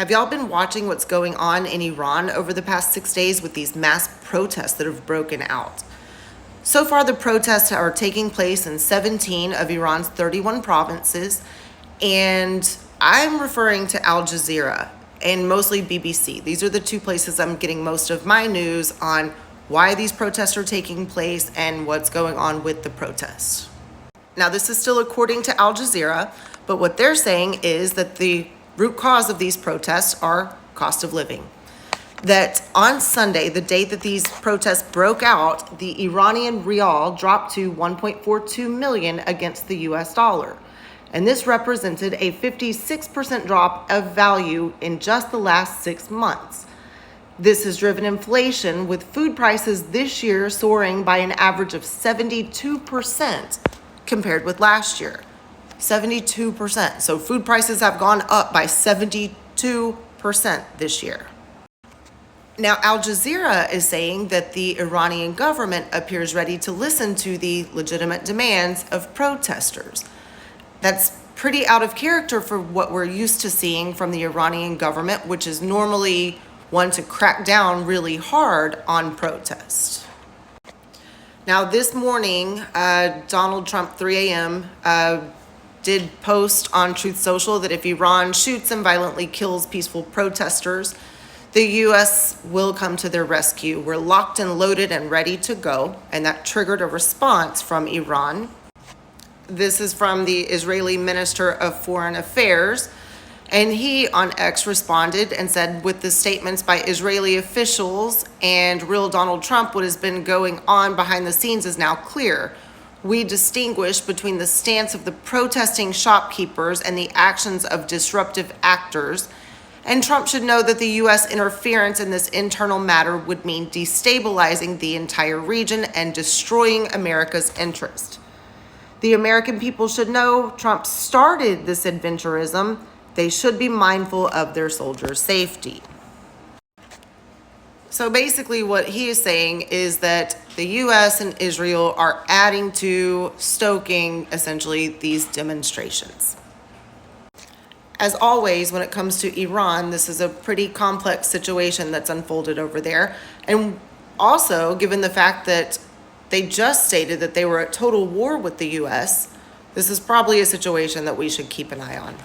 Have y'all been watching what's going on in Iran over the past 6 days with these mass protests that have broken out? So far, the protests are taking place in 17 of Iran's 31 provinces, and I'm referring to Al Jazeera and mostly BBC. These are the two places I'm getting most of my news on why these protests are taking place and what's going on with the protests. Now, this is still according to Al Jazeera, but what they're saying is that the root cause of these protests are cost of living. That on Sunday, the date that these protests broke out, the Iranian rial dropped to 1.42 million against the US dollar. And this represented a 56% drop of value in just the last 6 months. This has driven inflation, with food prices this year soaring by an average of 72% compared with last year. 72%. So food prices have gone up by 72% this year. Now, Al Jazeera is saying that the Iranian government appears ready to listen to the legitimate demands of protesters. That's pretty out of character for what we're used to seeing from the Iranian government, which is normally one to crack down really hard on protests. Now, this morning, Donald Trump, 3 a.m., did post on Truth Social that if Iran shoots and violently kills peaceful protesters, the U.S. will come to their rescue. We're locked and loaded and ready to go. And that triggered a response from Iran. This is from the Israeli Minister of Foreign Affairs. And he on X responded and said, with the statements by Israeli officials and real Donald Trump, what has been going on behind the scenes is now clear. We distinguish between the stance of the protesting shopkeepers and the actions of disruptive actors. And Trump should know that the U.S. interference in this internal matter would mean destabilizing the entire region and destroying America's interest. The American people should know Trump started this adventurism. They should be mindful of their soldiers' safety. So basically what he is saying is that the U.S. and Israel are adding to stoking essentially these demonstrations. As always, when it comes to Iran, this is a pretty complex situation that's unfolded over there. And also, given the fact that they just stated that they were at total war with the U.S., this is probably a situation that we should keep an eye on.